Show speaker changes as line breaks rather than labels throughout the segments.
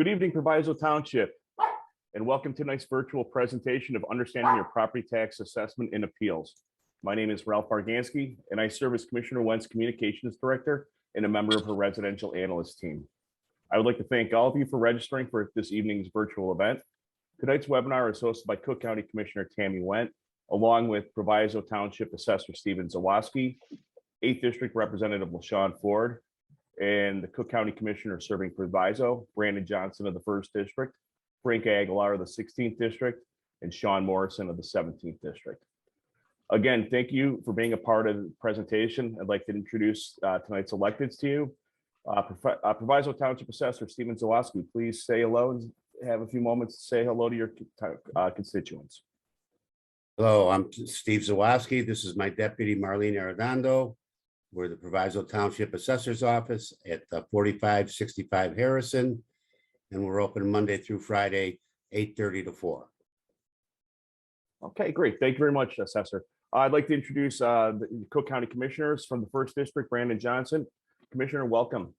Good evening, Proviso Township, and welcome to tonight's virtual presentation of Understanding Your Property Tax Assessment and Appeals. My name is Ralph Barganski, and I serve as Commissioner Went's Communications Director and a member of her residential analyst team. I would like to thank all of you for registering for this evening's virtual event. Tonight's webinar is hosted by Cook County Commissioner Tammy Went, along with Proviso Township Assessor Stephen Zawoski, 8th District Representative LaShawn Ford, and the Cook County Commissioner serving Proviso, Brandon Johnson of the 1st District, Frank Aguilar of the 16th District, and Sean Morrison of the 17th District. Again, thank you for being a part of the presentation. I'd like to introduce tonight's electeds to you. Proviso Township Assessor Stephen Zawoski, please say hello and have a few moments to say hello to your constituents.
Hello, I'm Steve Zawoski. This is my deputy, Marlene Arredondo. We're the Proviso Township Assessor's Office at 4565 Harrison, and we're open Monday through Friday, 8:30 to 4.
Okay, great. Thank you very much, Assessor. I'd like to introduce the Cook County Commissioners from the 1st District, Brandon Johnson. Commissioner, welcome.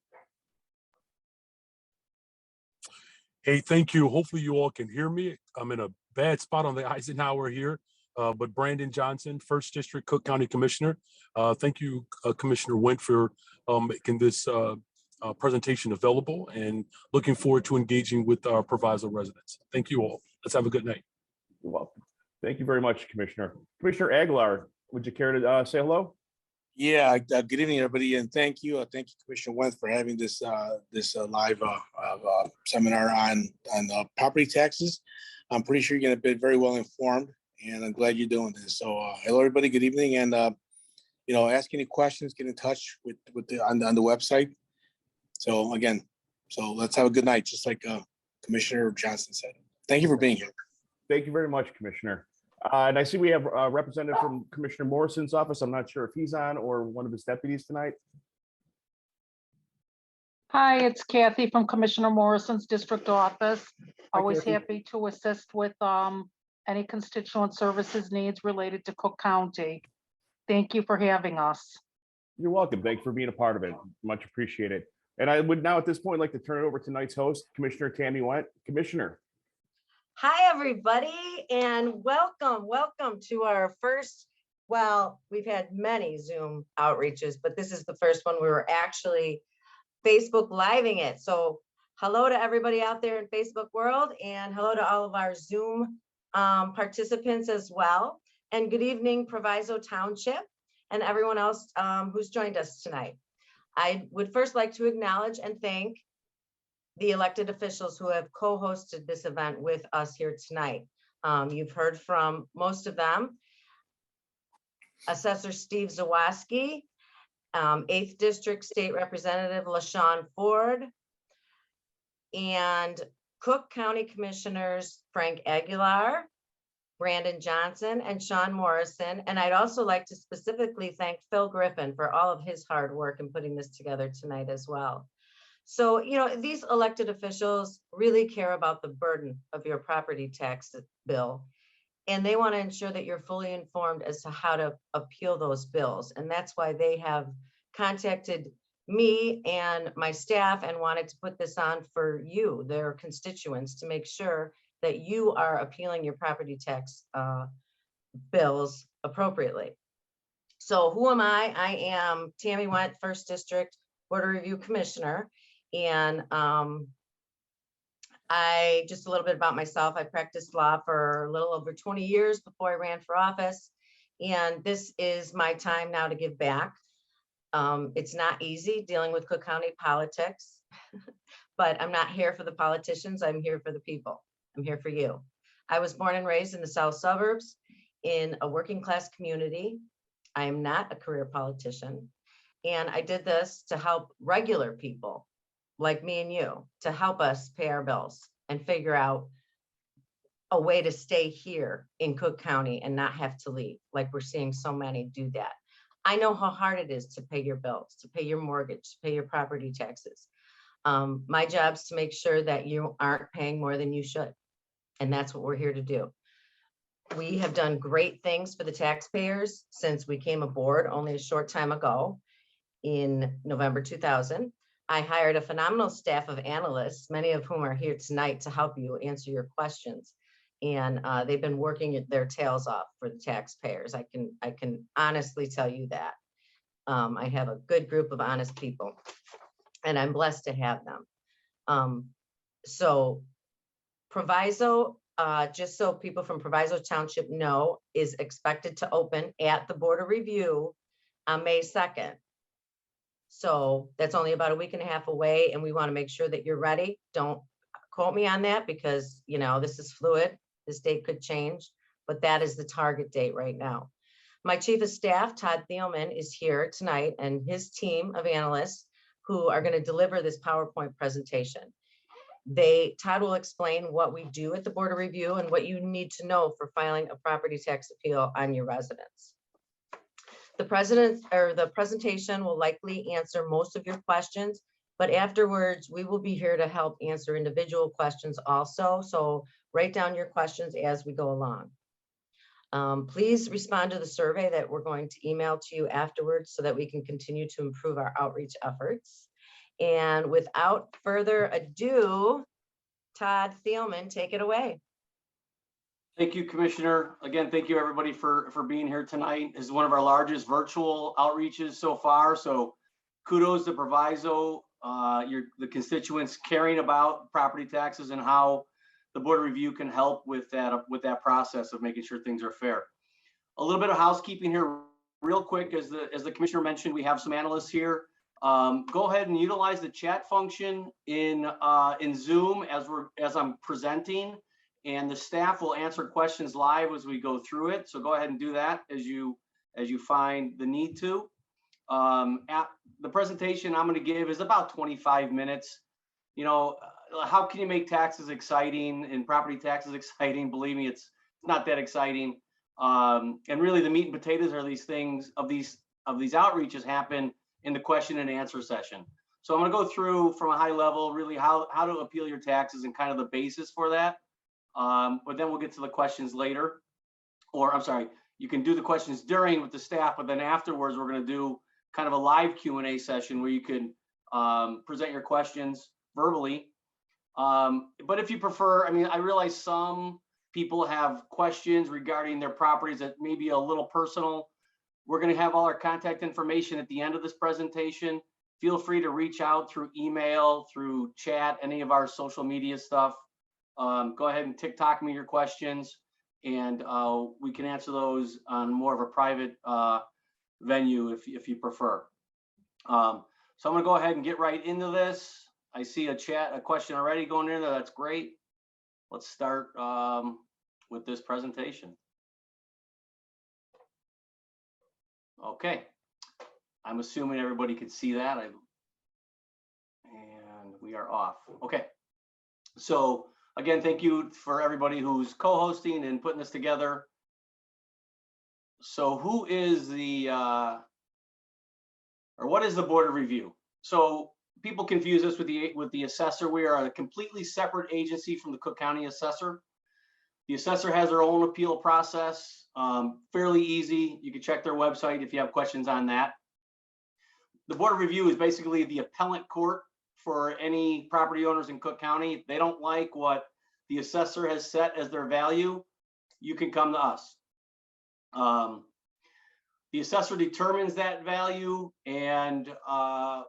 Hey, thank you. Hopefully you all can hear me. I'm in a bad spot on the Eisenhower here, but Brandon Johnson, 1st District Cook County Commissioner. Thank you, Commissioner Went, for making this presentation available, and looking forward to engaging with our Proviso residents. Thank you all. Let's have a good night.
You're welcome. Thank you very much, Commissioner. Commissioner Aguilar, would you care to say hello?
Yeah, good evening, everybody, and thank you, Commissioner Wentz, for having this live seminar on property taxes. I'm pretty sure you're going to be very well informed, and I'm glad you're doing this. So, hello, everybody. Good evening, and ask any questions. Get in touch with on the website. So again, let's have a good night, just like Commissioner Johnson said. Thank you for being here.
Thank you very much, Commissioner. And I see we have a representative from Commissioner Morrison's office. I'm not sure if he's on or one of his deputies tonight.
Hi, it's Kathy from Commissioner Morrison's district office. Always
Kathy.
happy to assist with any constituent services needs related to Cook County. Thank you for having us.
You're welcome. Thank you for being a part of it. Much appreciated. And I would now at this point like to turn it over to tonight's host, Commissioner Tammy Went. Commissioner.
Hi, everybody, and welcome to our first, well, we've had many Zoom outreaches, but this is the first one we were actually Facebook living it. So hello to everybody out there in Facebook world, and hello to all of our Zoom participants as well. And good evening, Proviso Township, and everyone else who's joined us tonight. I would first like to acknowledge and thank the elected officials who have co-hosted this event with us here tonight. You've heard from most of them. Assessor Steve Zawoski, 8th District State Representative LaShawn Ford, and Cook County Commissioners Frank Aguilar, Brandon Johnson, and Sean Morrison. And I'd also like to specifically thank Phil Griffin for all of his hard work in putting this together tonight as well. So, these elected officials really care about the burden of your property tax bill, and they want to ensure that you're fully informed as to how to appeal those bills. And that's why they have contacted me and my staff and wanted to put this on for you, their constituents, to make sure that you are appealing your property tax bills appropriately. So who am I? I am Tammy Went, 1st District Board of Review Commissioner. And just a little bit about myself. I practiced law for a little over 20 years before I ran for office. And this is my time now to give back. It's not easy dealing with Cook County politics, but I'm not here for the politicians. I'm here for the people. I'm here for you. I was born and raised in the South Suburbs in a working class community. I am not a career politician. And I did this to help regular people like me and you, to help us pay our bills and figure out a way to stay here in Cook County and not have to leave, like we're seeing so many do that. I know how hard it is to pay your bills, to pay your mortgage, to pay your property taxes. My job is to make sure that you aren't paying more than you should. And that's what we're here to do. We have done great things for the taxpayers since we came aboard only a short time ago in November 2000. I hired a phenomenal staff of analysts, many of whom are here tonight to help you answer your questions. And they've been working their tails off for the taxpayers. I can honestly tell you that. I have a good group of honest people, and I'm blessed to have them. So Proviso, just so people from Proviso Township know, is expected to open at the Board of Review on May 2nd. So that's only about a week and a half away, and we want to make sure that you're ready. Don't quote me on that because, you know, this is fluid. This date could change, but that is the target date right now. My Chief of Staff, Todd Thielman, is here tonight, and his team of analysts who are going to deliver this PowerPoint presentation. Todd will explain what we do at the Board of Review and what you need to know for filing a property tax appeal on your residence. The presentation will likely answer most of your questions, but afterwards we will be here to help answer individual questions also. So write down your questions as we go along. Please respond to the survey that we're going to email to you afterwards so that we can continue to improve our outreach efforts. And without further ado, Todd Thielman, take it away.
Thank you, Commissioner. Again, thank you everybody for being here tonight. This is one of our largest virtual outreaches so far. So kudos to Proviso, the constituents caring about property taxes and how the Board of Review can help with that process of making sure things are fair. A little bit of housekeeping here real quick. As the Commissioner mentioned, we have some analysts here. Go ahead and utilize the chat function in Zoom as I'm presenting, and the staff will answer questions live as we go through it. So go ahead and do that as you find the need to. The presentation I'm going to give is about 25 minutes. You know, how can you make taxes exciting and property taxes exciting? Believe me, it's not that exciting. And really, the meat and potatoes are these things of these outreaches happen in the question and answer session. So I'm going to go through from a high level, really how to appeal your taxes and kind of the basis for that. But then we'll get to the questions later, or I'm sorry, you can do the questions during with the staff, but then afterwards we're going to do kind of a live Q&A session where you can present your questions verbally. But if you prefer, I mean, I realize some people have questions regarding their properties that may be a little personal. We're going to have all our contact information at the end of this presentation. Feel free to reach out through email, through chat, any of our social media stuff. Go ahead and TikTok me your questions, and we can answer those on more of a private venue if you prefer. So I'm going to go ahead and get right into this. I see a question already going in there. That's great. Let's start with this presentation. Okay, I'm assuming everybody could see that. And we are off. Okay, so again, thank you for everybody who's co-hosting and putting this together. So who is or what is the Board of Review? So people confuse us with the assessor. We are a completely separate agency from the Cook County assessor. The assessor has their own appeal process, fairly easy. You can check their website if you have questions on that. The Board of Review is basically the appellate court for any property owners in Cook County. If they don't like what the assessor has set as their value, you can come to us. The assessor determines that value, and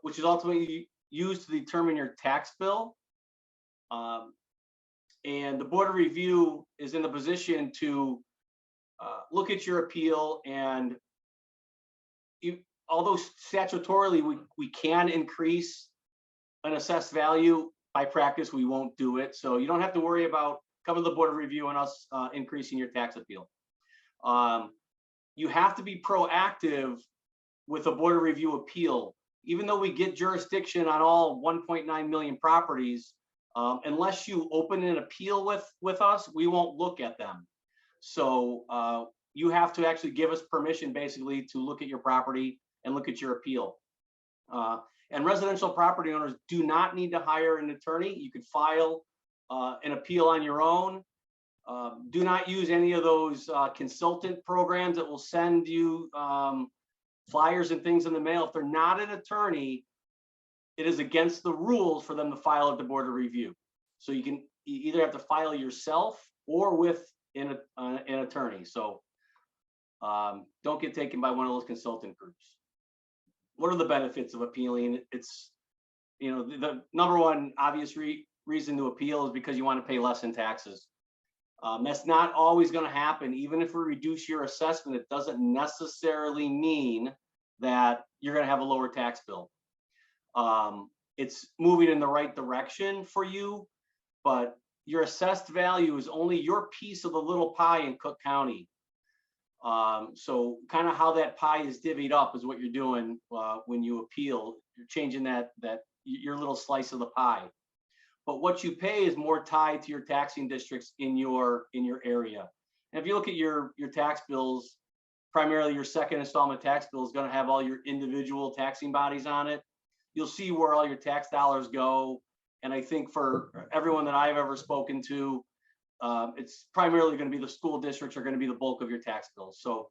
which is ultimately used to determine your tax bill. And the Board of Review is in the position to look at your appeal, and although statutorily we can increase an assessed value, by practice we won't do it. So you don't have to worry about coming to the Board of Review and us increasing your tax appeal. You have to be proactive with a Board of Review appeal. Even though we get jurisdiction on all 1.9 million properties, unless you open an appeal with us, we won't look at them. So you have to actually give us permission basically to look at your property and look at your appeal. And residential property owners do not need to hire an attorney. You could file an appeal on your own. Do not use any of those consultant programs that will send you flyers and things in the mail. If they're not an attorney, it is against the rules for them to file at the Board of Review. So you either have to file yourself or with an attorney. So don't get taken by one of those consultant groups. What are the benefits of appealing? It's, the number one obvious reason to appeal is because you want to pay less in taxes. That's not always going to happen. Even if we reduce your assessment, it doesn't necessarily mean that you're going to have a lower tax bill. It's moving in the right direction for you, but your assessed value is only your piece of the little pie in Cook County. So kind of how that pie is divvied up is what you're doing when you appeal. You're changing that your little slice of the pie. But what you pay is more tied to your taxing districts in your area. And if you look at your tax bills, primarily your second installment tax bill is going to have all your individual taxing bodies on it. You'll see where all your tax dollars go. And I think for everyone that I've ever spoken to, it's primarily going to be the school districts are going to be the bulk of your tax bills. So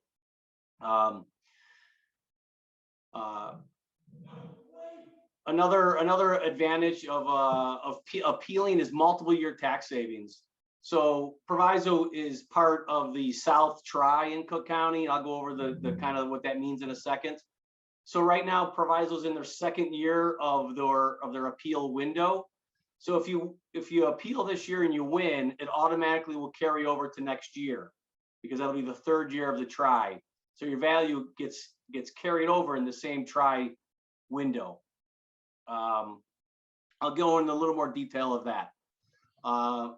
another advantage of appealing is multiple year tax savings. So Proviso is part of the South Tri in Cook County. I'll go over the kind of what that means in a second. So right now, Proviso's in their second year of their appeal window. So if you appeal this year and you win, it automatically will carry over to next year because that'll be the third year of the Tri. So your value gets carried over in the same Tri window. I'll go into a little more detail of that.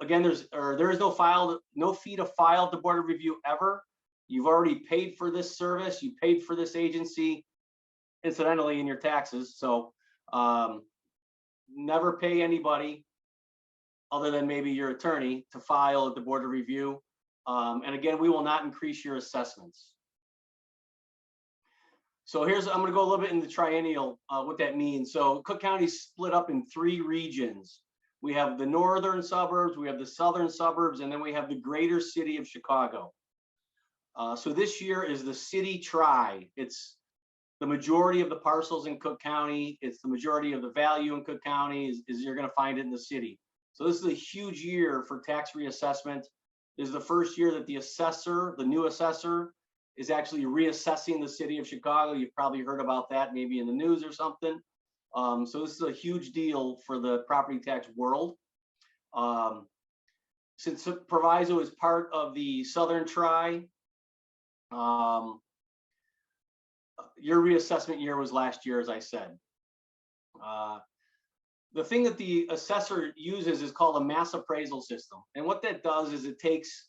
Again, there is no fee to file at the Board of Review ever. You've already paid for this service. You paid for this agency, incidentally, in your taxes. So never pay anybody other than maybe your attorney to file at the Board of Review. And again, we will not increase your assessments. So I'm going to go a little bit in the triennial, what that means. So Cook County is split up in 3 regions. We have the northern suburbs, we have the southern suburbs, and then we have the greater city of Chicago. So this year is the city Tri. It's the majority of the parcels in Cook County. It's the majority of the value in Cook County is you're going to find it in the city. So this is a huge year for tax reassessment. This is the first year that the new assessor, is actually reassessing the city of Chicago. You've probably heard about that maybe in the news or something. So this is a huge deal for the property tax world. Since Proviso is part of the Southern Tri, your reassessment year was last year, as I said. The thing that the assessor uses is called a mass appraisal system. And what that does is it takes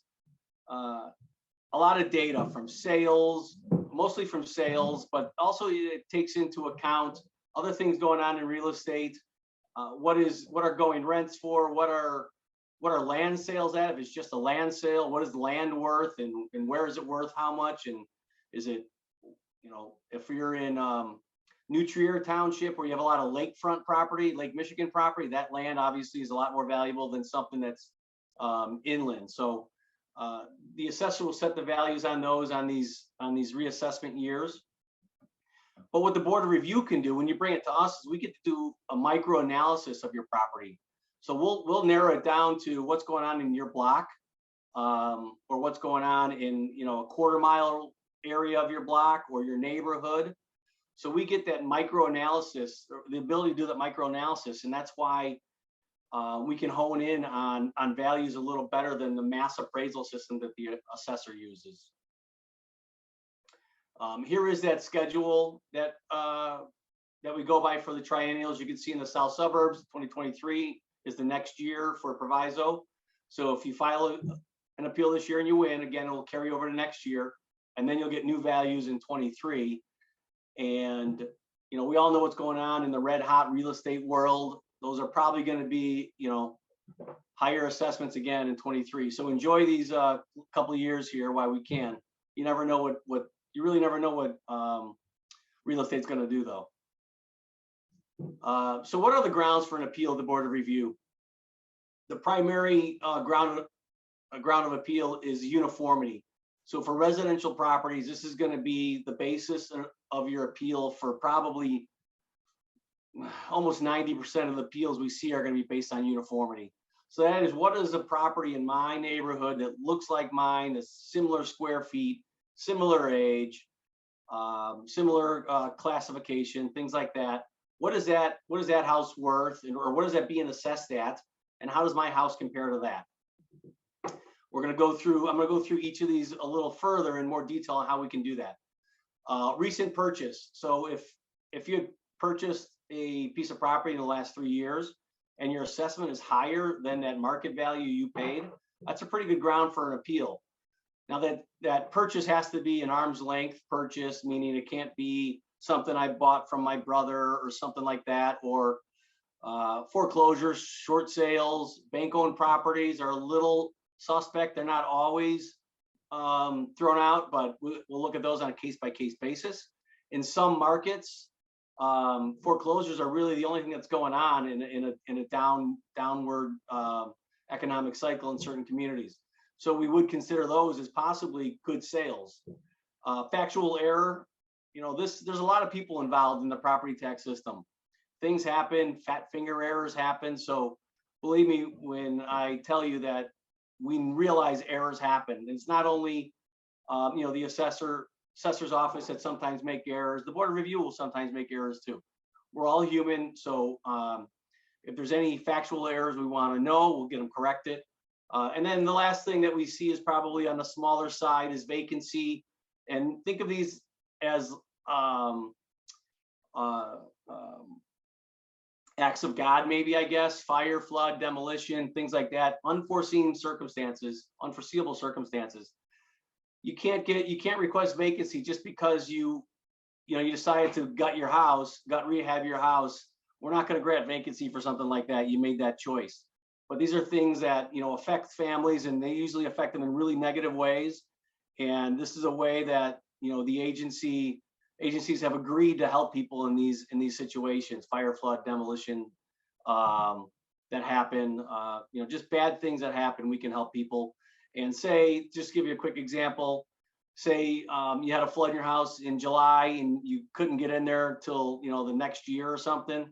a lot of data from sales, mostly from sales, but also it takes into account other things going on in real estate. What are going rents for? What are land sales at? If it's just a land sale, what is land worth, and where is it worth how much? And is it, if you're in New Trier Township where you have a lot of lakefront property, Lake Michigan property, that land obviously is a lot more valuable than something that's inland. So the assessor will set the values on these reassessment years. But what the Board of Review can do when you bring it to us is we get to do a micro analysis of your property. So we'll narrow it down to what's going on in your block, or what's going on in a quarter-mile area of your block or your neighborhood. So we get that micro analysis, or the ability to do that micro analysis, and that's why we can hone in on values a little better than the mass appraisal system that the assessor uses. Here is that schedule that we go by for the triennials. You can see in the south suburbs, 2023 is the next year for Proviso. So if you file an appeal this year and you win, again, it will carry over to next year, and then you'll get new values in 23. And we all know what's going on in the red hot real estate world. Those are probably going to be higher assessments again in 23. So enjoy these couple of years here while we can. You never know you really never know what real estate's going to do, though. So what are the grounds for an appeal of the Board of Review? The primary ground of appeal is uniformity. So for residential properties, this is going to be the basis of your appeal for probably almost 90% of the appeals we see are going to be based on uniformity. So that is, what is a property in my neighborhood that looks like mine, is similar square feet, similar age, similar classification, things like that. What is that house worth, or what is that being assessed at, and how does my house compare to that? I'm going to go through each of these a little further in more detail on how we can do that. Recent purchase. So if you had purchased a piece of property in the last 3 years and your assessment is higher than that market value you paid, that's a pretty good ground for an appeal. Now that purchase has to be an arm's length purchase, meaning it can't be something I bought from my brother or something like that, or foreclosures, short sales, bank-owned properties are a little suspect. They're not always thrown out, but we'll look at those on a case-by-case basis. In some markets, foreclosures are really the only thing that's going on in a downward economic cycle in certain communities. So we would consider those as possibly good sales. Factual error, there's a lot of people involved in the property tax system. Things happen, fat finger errors happen. So believe me when I tell you that we realize errors happen. It's not only the assessor's office that sometimes make errors. The board of review will sometimes make errors too. We're all human, so if there's any factual errors we want to know, we'll get them corrected. And then the last thing that we see is probably on the smaller side is vacancy. And think of these as acts of God, maybe, I guess, fire, flood, demolition, things like that, unforeseen circumstances, unforeseeable circumstances. You can't request vacancy just because you decided to gut rehab your house. We're not going to grant vacancy for something like that. You made that choice. But these are things that, affect families, and they usually affect them in really negative ways. And this is a way that, the agencies have agreed to help people in these situations, fire, flood, demolition, that happen, just bad things that happen. We can help people. And just give you a quick example. Say you had a flood in your house in July and you couldn't get in there till the next year or something.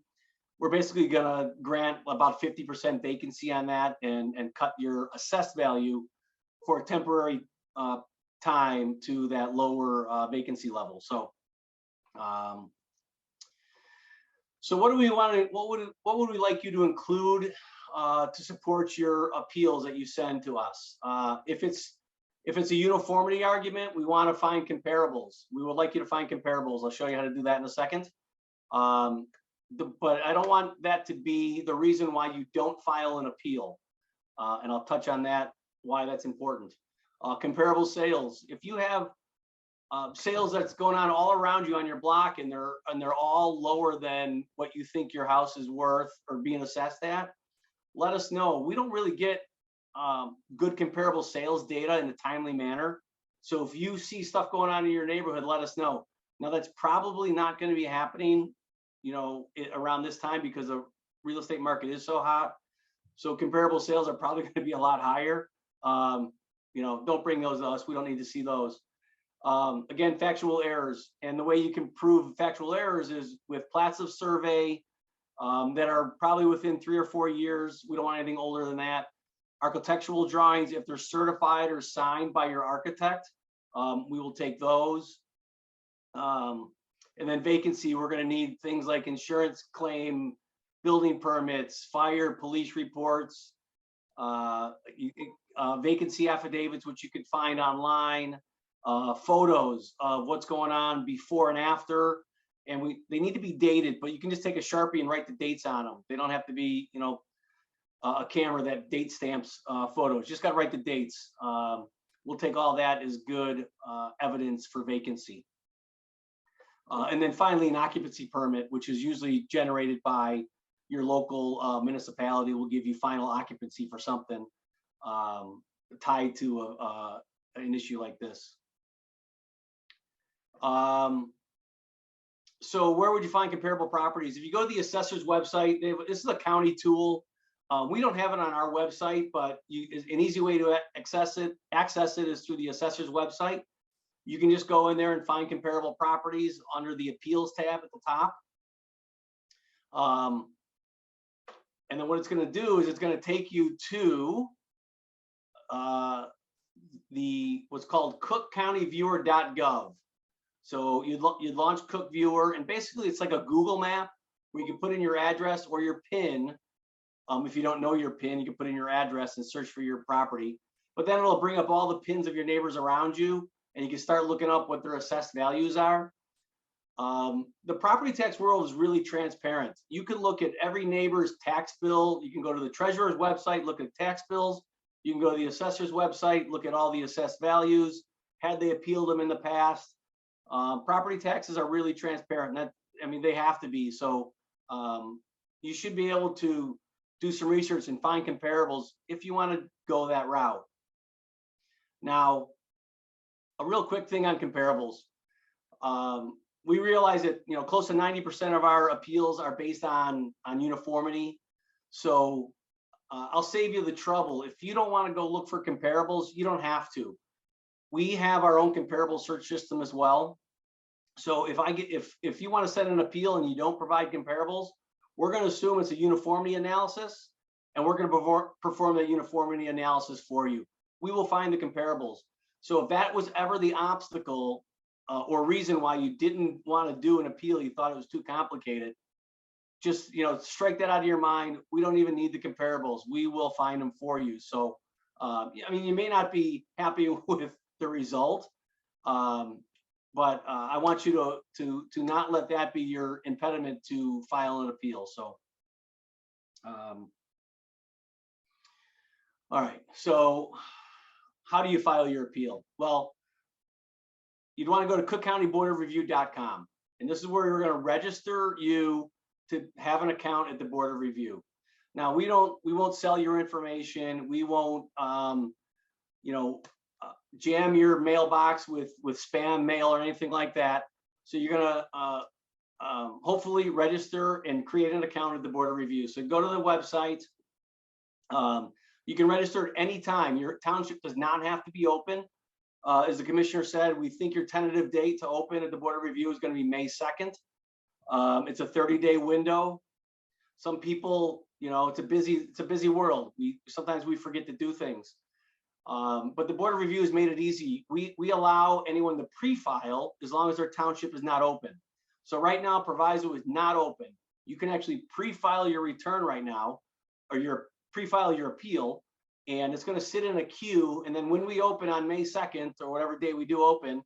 We're basically gonna grant about 50% vacancy on that and cut your assessed value for a temporary time to that lower vacancy level. So what do we want to? What would we like you to include to support your appeals that you send to us? If it's a uniformity argument, we want to find comparables. We would like you to find comparables. I'll show you how to do that in a second. But I don't want that to be the reason why you don't file an appeal. And I'll touch on that, why that's important. Comparable sales. If you have sales that's going on all around you on your block and they're all lower than what you think your house is worth or being assessed at, let us know. We don't really get good comparable sales data in a timely manner. So if you see stuff going on in your neighborhood, let us know. Now that's probably not going to be happening, around this time because the real estate market is so hot. So comparable sales are probably going to be a lot higher. Don't bring those to us. We don't need to see those. Again, factual errors. And the way you can prove factual errors is with plats of survey that are probably within 3 or 4 years. We don't want anything older than that. Architectural drawings, if they're certified or signed by your architect, we will take those. And then vacancy, we're going to need things like insurance claim, building permits, fire, police reports, vacancy affidavits, which you could find online, photos of what's going on before and after. And they need to be dated, but you can just take a Sharpie and write the dates on them. They don't have to be, a camera that date stamps photos. Just got to write the dates. We'll take all that as good evidence for vacancy. And then finally, an occupancy permit, which is usually generated by your local municipality, will give you final occupancy for something tied to an issue like this. So where would you find comparable properties? If you go to the assessor's website, this is a county tool. We don't have it on our website, but an easy way to access it is through the assessor's website. You can just go in there and find comparable properties under the appeals tab at the top. And then what it's going to do is it's going to take you to what's called cookcountyviewer.gov. So you'd launch Cook Viewer, and basically it's like a Google map where you can put in your address or your PIN. If you don't know your PIN, you can put in your address and search for your property. But then it'll bring up all the PINs of your neighbors around you, and you can start looking up what their assessed values are. The property tax world is really transparent. You can look at every neighbor's tax bill. You can go to the treasurer's website, look at tax bills. You can go to the assessor's website, look at all the assessed values. Had they appealed them in the past? Property taxes are really transparent. They have to be. So you should be able to do some research and find comparables if you want to go that route. Now, a real quick thing on comparables. We realize that close to 90% of our appeals are based on uniformity. So I'll save you the trouble. If you don't want to go look for comparables, you don't have to. We have our own comparable search system as well. So if you want to send an appeal and you don't provide comparables, we're going to assume it's a uniformity analysis, and we're going to perform that uniformity analysis for you. We will find the comparables. So if that was ever the obstacle or reason why you didn't want to do an appeal, you thought it was too complicated, just strike that out of your mind. We don't even need the comparables. We will find them for you. So you may not be happy with the result, but I want you to not let that be your impediment to file an appeal. So all right, so how do you file your appeal? Well, you'd want to go to cookcountyboardofreview.com, and this is where you're going to register you to have an account at the Board of Review. Now, we won't sell your information. We won't jam your mailbox with spam mail or anything like that. So you're gonna hopefully register and create an account at the Board of Review. So go to the website. You can register at any time. Your township does not have to be open. As the commissioner said, we think your tentative date to open at the Board of Review is going to be May 2nd. It's a 30-day window. Some people, it's a busy world. Sometimes we forget to do things. But the Board of Review has made it easy. We allow anyone to pre-file as long as their township is not open. So right now, Proviso is not open. You can actually pre-file your return right now, or pre-file your appeal, and it's going to sit in a queue. And then when we open on May 2nd, or whatever day we do open,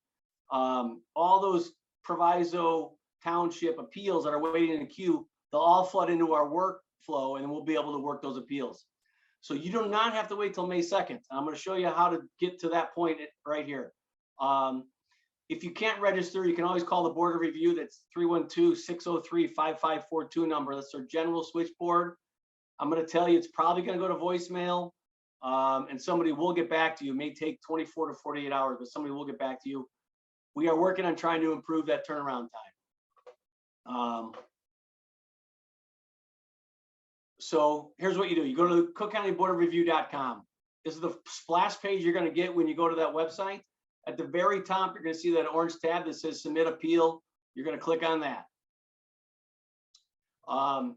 all those Proviso Township appeals that are waiting in the queue, they'll all flood into our workflow, and then we'll be able to work those appeals. So you do not have to wait till May 2nd. I'm going to show you how to get to that point right here. If you can't register, you can always call the Board of Review. That's 312-603-5542 number. That's our general switchboard. I'm going to tell you it's probably going to go to voicemail, and somebody will get back to you. It may take 24 to 48 hours, but somebody will get back to you. We are working on trying to improve that turnaround time. So here's what you do. You go to cookcountyboardofreview.com. This is the splash page you're going to get when you go to that website. At the very top, you're going to see that orange tab that says Submit Appeal. You're going to click on that.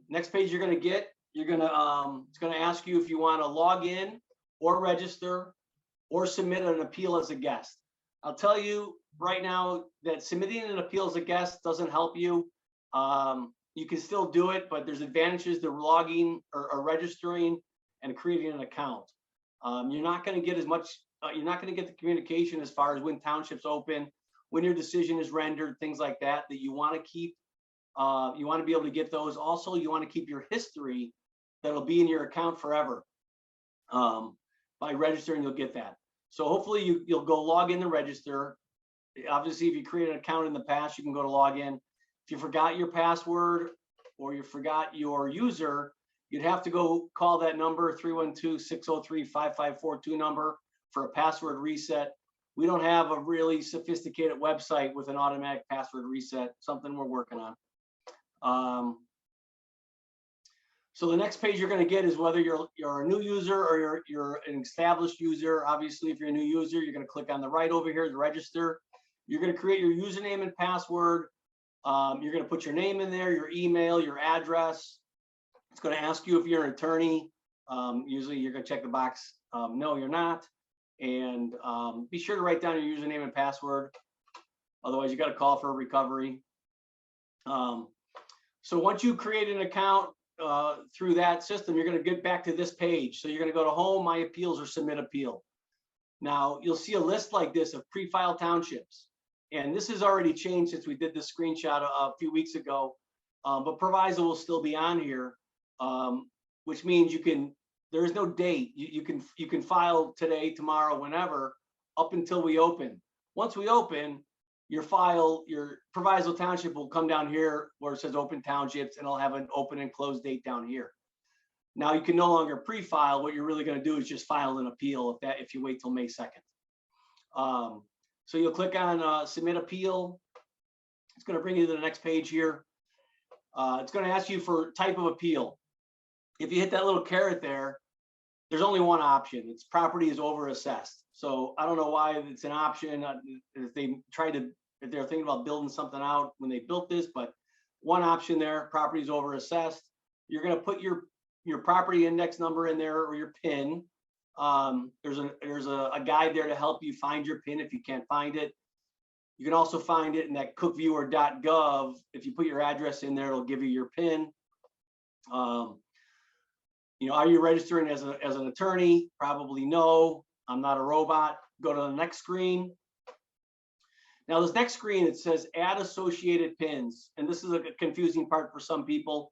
Next page you're going to get, it's going to ask you if you want to log in or register or submit an appeal as a guest. I'll tell you right now that submitting an appeal as a guest doesn't help you. You can still do it, but there's advantages to logging or registering and creating an account. You're not going to get as much, you're not going to get the communication as far as when townships open, when your decision is rendered, things like that, that you want to keep. You want to be able to get those. Also, you want to keep your history that'll be in your account forever. By registering, you'll get that. So hopefully you'll go log in to register. Obviously, if you created an account in the past, you can go to log in. If you forgot your password or you forgot your user, you'd have to go call that number, 312-603-5542 number, for a password reset. We don't have a really sophisticated website with an automatic password reset, something we're working on. So the next page you're going to get is whether you're a new user or you're an established user. Obviously, if you're a new user, you're going to click on the right over here to register. You're going to create your username and password. You're going to put your name in there, your email, your address. It's going to ask you if you're an attorney. Usually you're going to check the box. No, you're not. And be sure to write down your username and password. Otherwise, you got to call for a recovery. So once you create an account through that system, you're going to get back to this page. So you're going to go to Home, My Appeals, or Submit Appeal. Now, you'll see a list like this of pre-filed townships. And this has already changed since we did this screenshot a few weeks ago. But Proviso will still be on here, which means there is no date. You can file today, tomorrow, whenever, up until we open. Once we open, your Proviso Township will come down here where it says Open Townships, and it'll have an open and close date down here. Now you can no longer pre-file. What you're really going to do is just file an appeal if you wait till May 2nd. So you'll click on Submit Appeal. It's going to bring you to the next page here. It's going to ask you for type of appeal. If you hit that little caret there, there's only one option. It's property is overassessed. So I don't know why it's an option. If they're thinking about building something out when they built this, but one option there, property is overassessed. You're going to put your property index number in there, or your PIN. There's a guide there to help you find your PIN if you can't find it. You can also find it in that cookviewer.gov. If you put your address in there, it'll give you your PIN. Are you registering as an attorney? Probably no. I'm not a robot. Go to the next screen. Now this next screen, it says add associated PINs. And this is a confusing part for some people.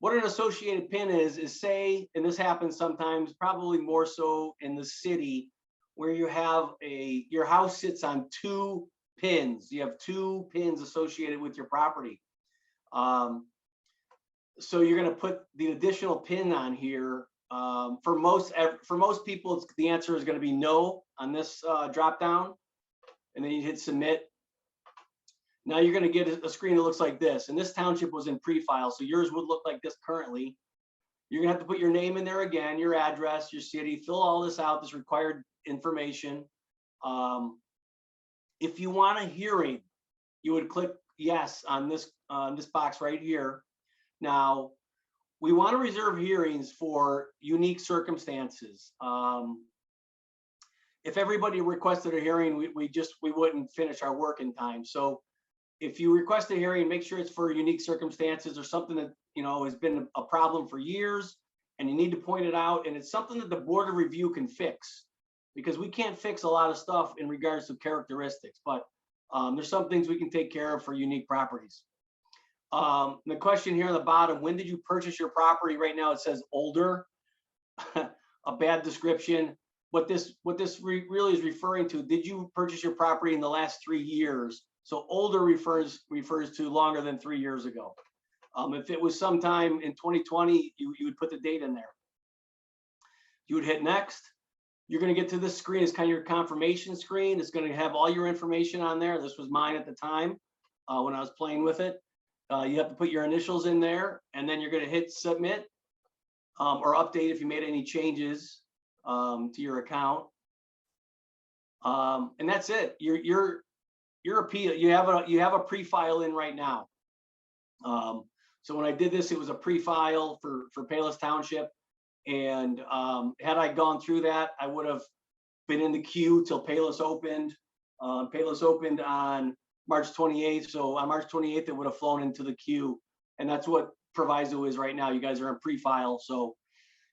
What an associated PIN is say, and this happens sometimes, probably more so in the city, where you have your house sits on 2 pins. You have 2 pins associated with your property. So you're going to put the additional pin on here. For most people, the answer is going to be no on this drop down, and then you hit submit. Now you're going to get a screen that looks like this, and this township was in pre-file, so yours would look like this currently. You're going to have to put your name in there again, your address, your city, fill all this out, this required information. If you want a hearing, you would click yes on this box right here. Now, we want to reserve hearings for unique circumstances. If everybody requested a hearing, we wouldn't finish our work in time. So if you request a hearing, make sure it's for unique circumstances or something that has been a problem for years, and you need to point it out, and it's something that the Board of Review can fix, because we can't fix a lot of stuff in regards to characteristics, but there's some things we can take care of for unique properties. The question here on the bottom, when did you purchase your property? Right now it says older, a bad description. What this really is referring to, did you purchase your property in the last 3 years? So older refers to longer than 3 years ago. If it was sometime in 2020, you would put the date in there. You would hit next. You're going to get to this screen. It's kind of your confirmation screen. It's going to have all your information on there. This was mine at the time when I was playing with it. You have to put your initials in there, and then you're going to hit submit or update if you made any changes to your account. And that's it. Your appeal. You have a pre-file in right now. So when I did this, it was a pre-file for Palos Township, and had I gone through that, I would have been in the queue till Palos opened. Palos opened on March 28th. So on March 28th, it would have flown into the queue. And that's what Proviso is right now. You guys are in pre-file. So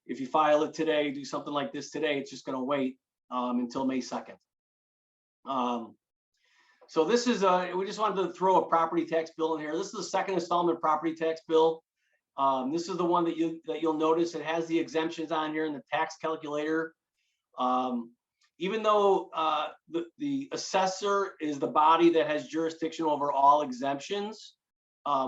if you file it today, do something like this today, it's just going to wait until May 2nd. So this is, we just wanted to throw a property tax bill in here. This is the second installment property tax bill. This is the one that you'll notice. It has the exemptions on here in the tax calculator. Even though the assessor is the body that has jurisdiction over all exemptions,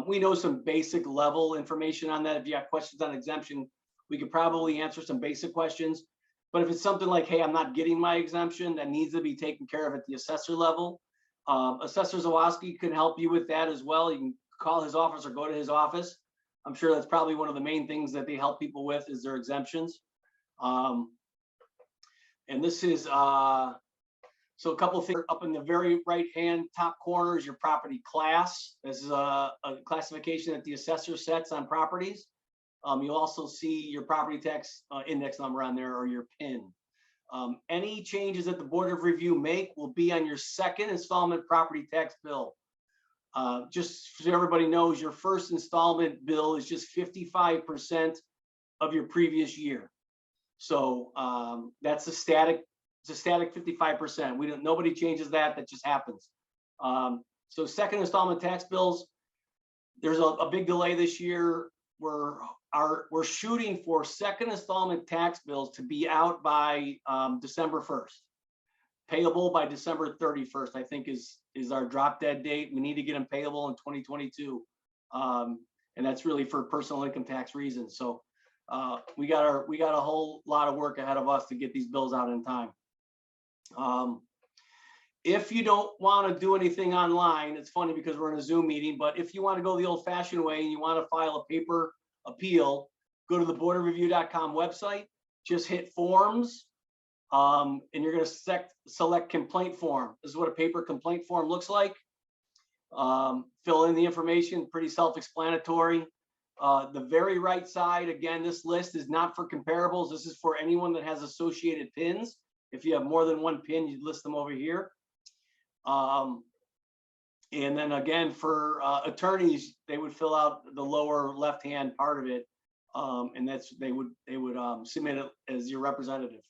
we know some basic level information on that. If you have questions on exemption, we could probably answer some basic questions. But if it's something like, hey, I'm not getting my exemption, that needs to be taken care of at the assessor level. Assessor Zawoski can help you with that as well. You can call his office or go to his office. I'm sure that's probably one of the main things that they help people with is their exemptions. And this is, So a couple of things up in the very right-hand top corner is your property class. This is a classification that the assessor sets on properties. You'll also see your property tax index number on there, or your PIN. Any changes that the Board of Review make will be on your second installment property tax bill. Just so everybody knows, your first installment bill is just 55% of your previous year. So that's a static. It's a static 55%. Nobody changes that. That just happens. So second installment tax bills, there's a big delay this year. We're shooting for second installment tax bills to be out by December 1st. Payable by December 31st, I think is our drop dead date. We need to get them payable in 2022. And that's really for personal income tax reasons. So we got a whole lot of work ahead of us to get these bills out in time. If you don't want to do anything online, it's funny because we're in a Zoom meeting, but if you want to go the old fashioned way and you want to file a paper appeal, go to the boardofreview.com website, just hit forms, and you're going to select complaint form. This is what a paper complaint form looks like. Fill in the information, pretty self-explanatory. The very right side, again, this list is not for comparables. This is for anyone that has associated PINs. If you have more than one PIN, you list them over here. And then again, for attorneys, they would fill out the lower left-hand part of it, and they would submit it as your representative.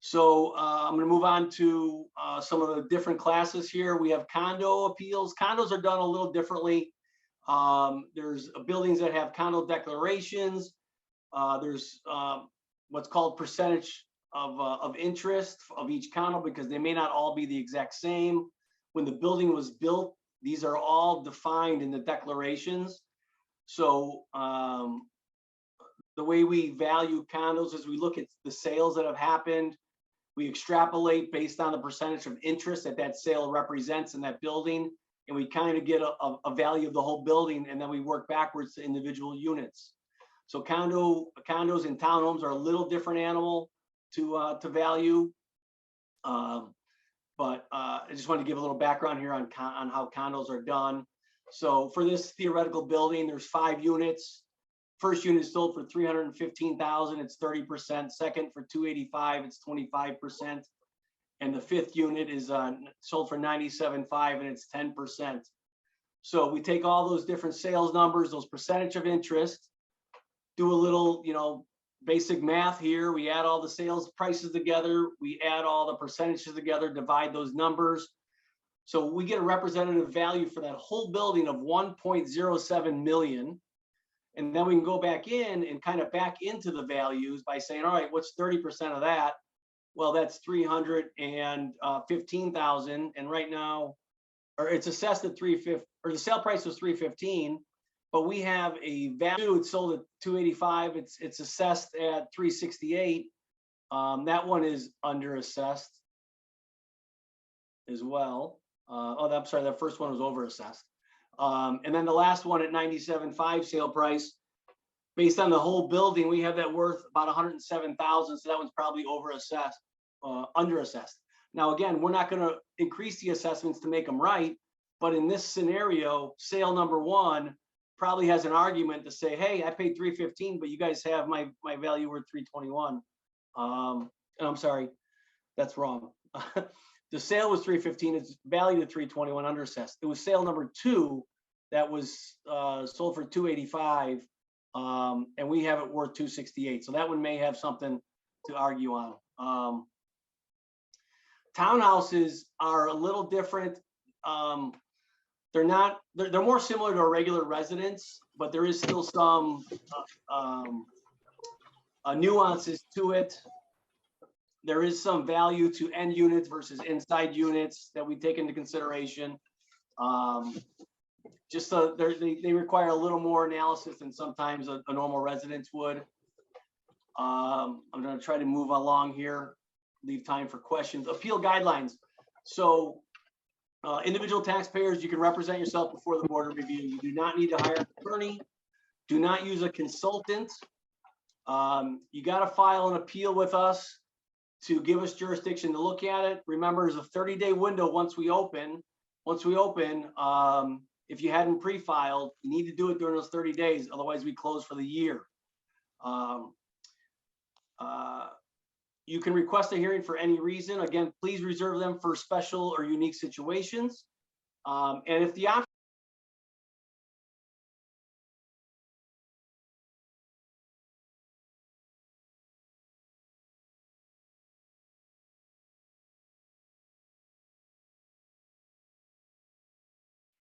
So I'm going to move on to some of the different classes here. We have condo appeals. Condos are done a little differently. There's buildings that have condo declarations. There's what's called percentage of interest of each condo, because they may not all be the exact same. When the building was built, these are all defined in the declarations. So the way we value condos is we look at the sales that have happened. We extrapolate based on the percentage of interest that sale represents in that building, and we kind of get a value of the whole building, and then we work backwards to individual units. So condos and townhomes are a little different animal to value, but I just wanted to give a little background here on how condos are done. So for this theoretical building, there's 5 units. First unit is sold for $315,000. It's 30%. Second for $285,000. It's 25%. And the 5th unit is sold for $97,500, and it's 10%. So we take all those different sales numbers, those percentage of interest, do a little, basic math here. We add all the sales prices together. We add all the percentages together, divide those numbers. So we get a representative value for that whole building of $1.07 million. And then we can go back in and kind of back into the values by saying, all right, what's 30% of that? Well, that's $315,000. And right now, or it's assessed at $350,000, or the sale price was $315,000, but we have a value. It's sold at $285,000. It's assessed at $368,000. That one is under assessed as well. I'm sorry, that first one was over assessed. And then the last one at $97,500 sale price, based on the whole building, we have that worth about $107,000. So that one's probably over assessed, under assessed. Now, again, we're not going to increase the assessments to make them right. But in this scenario, sale number 1 probably has an argument to say, hey, I paid $315,000, but you guys have my value worth $321,000. And I'm sorry, that's wrong. The sale was $315,000. It's valued at $321,000 under assessed. It was sale number 2 that was sold for $285,000, and we have it worth $268,000. So that one may have something to argue on. Townhouses are a little different. They're more similar to a regular residence, but there is still some nuances to it. There is some value to end units versus inside units that we take into consideration. They require a little more analysis than sometimes a normal residence would. I'm going to try to move along here, leave time for questions. Appeal guidelines. So individual taxpayers, you can represent yourself before the Board of Review. You do not need to hire an attorney. Do not use a consultant. You got to file an appeal with us. to give us jurisdiction to look at it. Remember, there's a 30-day window once we open. If you hadn't pre-filed, you need to do it during those 30 days. Otherwise, we close for the year. You can request a hearing for any reason. Again, please reserve them for special or unique situations. And if the option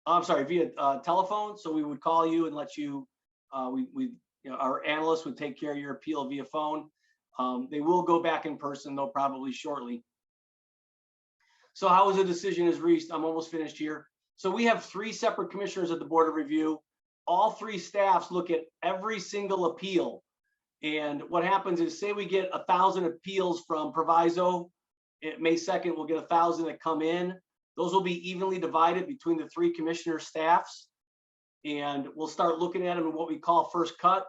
I'm sorry, via telephone. So we would call you and let you, our analysts would take care of your appeal via phone. They will go back in person though, probably shortly. So how was the decision is reached? I'm almost finished here. So we have 3 separate commissioners at the Board of Review. All 3 staffs look at every single appeal. And what happens is, say we get 1,000 appeals from Proviso, May 2nd, we'll get 1,000 that come in. Those will be evenly divided between the 3 commissioner staffs. And we'll start looking at them in what we call first cut.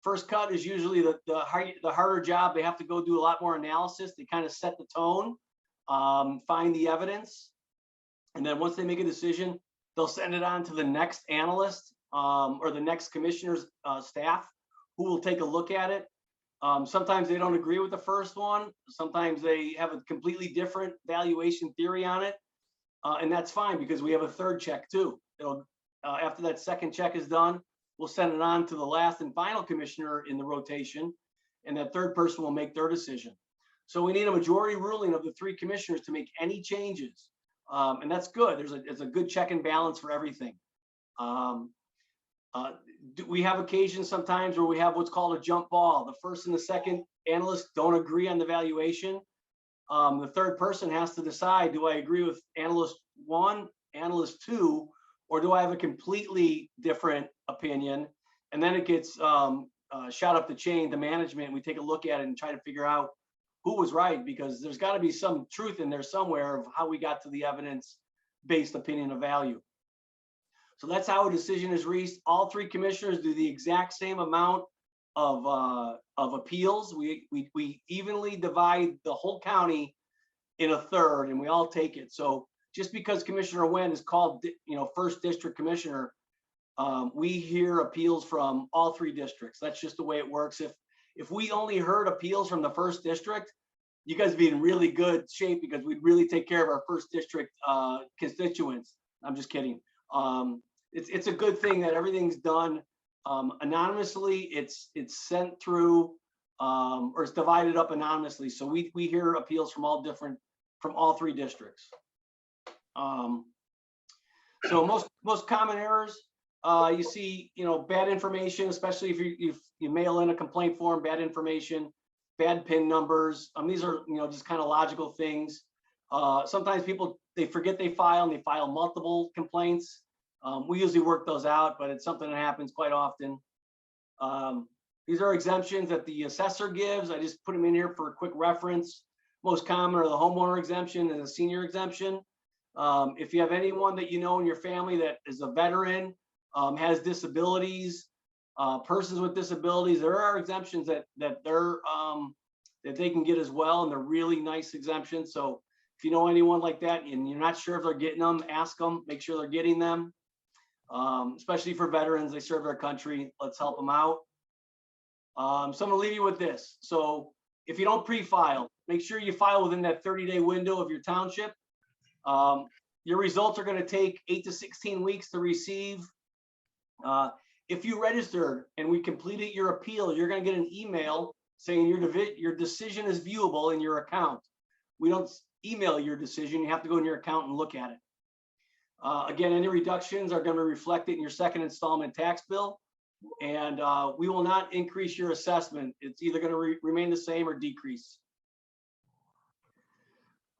First cut is usually the harder job. They have to go do a lot more analysis. They kind of set the tone, find the evidence. And then once they make a decision, they'll send it on to the next analyst or the next commissioner's staff, who will take a look at it. Sometimes they don't agree with the first one. Sometimes they have a completely different valuation theory on it. And that's fine, because we have a third check too. It'll, after that second check is done, we'll send it on to the last and final commissioner in the rotation, and that third person will make their decision. So we need a majority ruling of the 3 commissioners to make any changes. And that's good. It's a good check and balance for everything. We have occasions sometimes where we have what's called a jump ball. The first and the second analysts don't agree on the valuation. The third person has to decide, do I agree with analyst 1, analyst 2, or do I have a completely different opinion? And then it gets shot up the chain to management. We take a look at it and try to figure out who was right, because there's got to be some truth in there somewhere of how we got to the evidence-based opinion of value. So that's how a decision is reached. All 3 commissioners do the exact same amount of appeals. We evenly divide the whole county in a third, and we all take it. So just because Commissioner Nguyen is called, first district commissioner, we hear appeals from all 3 districts. That's just the way it works. If we only heard appeals from the first district, you guys would be in really good shape, because we'd really take care of our first district constituents. I'm just kidding. It's a good thing that everything's done anonymously. It's sent through or it's divided up anonymously. So we hear appeals from all 3 districts. So most common errors, you see, bad information, especially if you mail in a complaint form, bad information, bad PIN numbers. These are, just kind of logical things. Sometimes people, they forget they file and they file multiple complaints. We usually work those out, but it's something that happens quite often. These are exemptions that the assessor gives. I just put them in here for a quick reference. Most common are the homeowner exemption and the senior exemption. If you have anyone that you know in your family that is a veteran, has disabilities, persons with disabilities, there are exemptions that they can get as well, and they're really nice exemptions. So if you know anyone like that and you're not sure if they're getting them, ask them, make sure they're getting them. Especially for veterans, they serve their country. Let's help them out. So I'm gonna leave you with this. So if you don't pre-file, make sure you file within that 30-day window of your township. Your results are gonna take 8 to 16 weeks to receive. If you registered and we completed your appeal, you're gonna get an email saying your decision is viewable in your account. We don't email your decision. You have to go in your account and look at it. Again, any reductions are going to be reflected in your second installment tax bill, and we will not increase your assessment. It's either going to remain the same or decrease.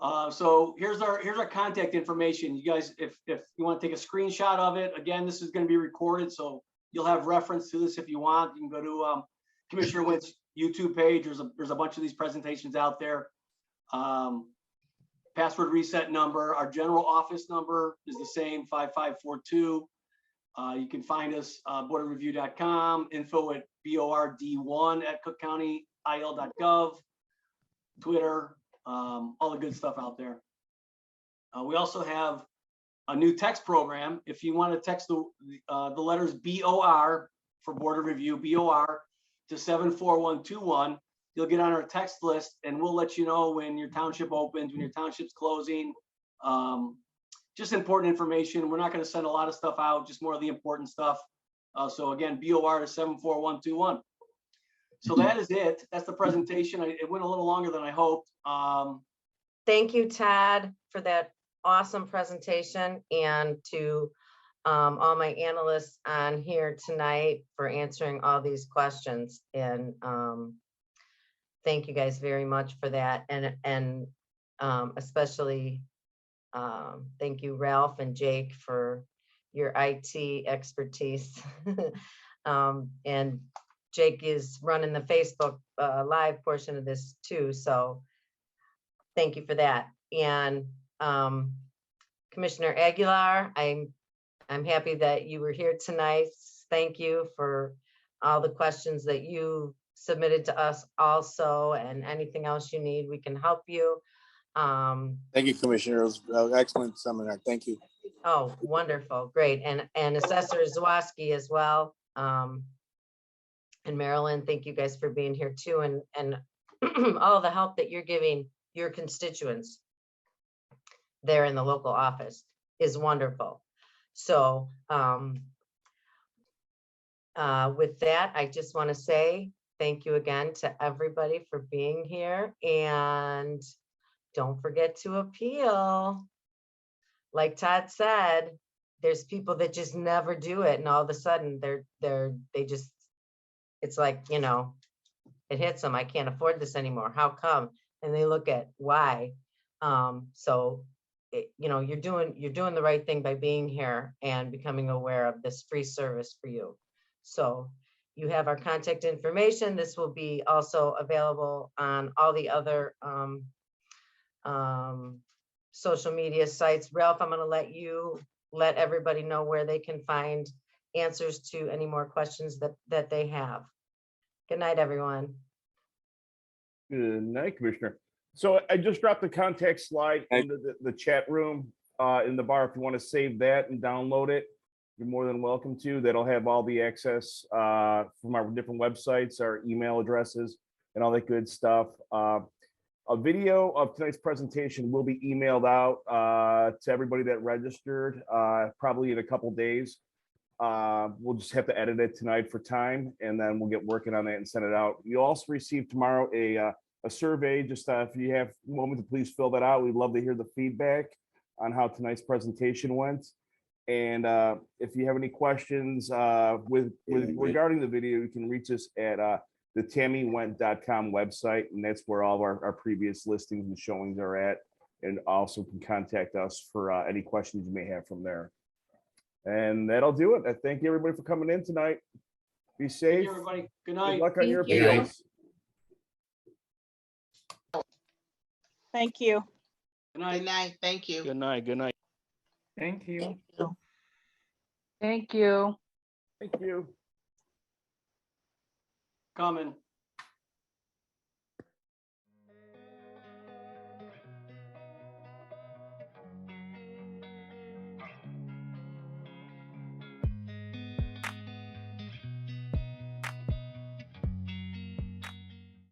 So here's our contact information. You guys, if you want to take a screenshot of it, again, this is going to be recorded, so you'll have reference to this if you want. You can go to Commissioner Nguyen's YouTube page. There's a bunch of these presentations out there. Password reset number. Our general office number is the same, 5542. You can find us boardofreview.com, info@bord1@cookcountyil.gov. Twitter, all the good stuff out there. We also have a new text program. If you want to text the letters BOR for Board of Review, BOR to 74121, you'll get on our text list and we'll let you know when your township opens, when your township's closing. Just important information. We're not going to send a lot of stuff out, just more of the important stuff. So again, BOR to 74121. So that is it. That's the presentation. It went a little longer than I hoped.
Thank you, Todd, for that awesome presentation, and to all my analysts on here tonight for answering all these questions. And thank you guys very much for that. And especially thank you, Ralph and Jake, for your IT expertise. And Jake is running the Facebook live portion of this too. So thank you for that. And Commissioner Aguilar, I'm happy that you were here tonight. Thank you for all the questions that you submitted to us also, and anything else you need, we can help you.
Thank you, Commissioner. It was an excellent seminar. Thank you.
Oh, wonderful, great. And Assessor Zawoski as well. And Marilyn, thank you guys for being here too, and all the help that you're giving your constituents there in the local office is wonderful. So with that, I just want to say thank you again to everybody for being here, and don't forget to appeal. Like Todd said, there's people that just never do it, and all of a sudden they just, it's like, you know, it hits them. I can't afford this anymore. How come? And they look at why. So you know, you're doing the right thing by being here and becoming aware of this free service for you. So you have our contact information. This will be also available on all the other social media sites. Ralph, I'm going to let everybody know where they can find answers to any more questions that they have. Good night, everyone.
Good night, Commissioner. So I just dropped the contact slide into the chat room in the bar. If you want to save that and download it, you're more than welcome to. That'll have all the access from our different websites, our email addresses, and all that good stuff. A video of tonight's presentation will be emailed out to everybody that registered probably in a couple days. We'll just have to edit it tonight for time, and then we'll get working on that and send it out. You'll also receive tomorrow a survey. Just if you have a moment to please fill that out. We'd love to hear the feedback on how tonight's presentation went. And if you have any questions regarding the video, you can reach us at the tammywent.com website, and that's where all of our previous listings and showings are at. And also can contact us for any questions you may have from there. And that'll do it. I thank you everybody for coming in tonight. Be safe.
Thank you, everybody. Good night.
Good luck on your
Thank you.
appeals.
Thank you.
Good night.
Good night. Thank you.
Good night. Good night.
Thank you.
Thank you.
Thank you.
Coming.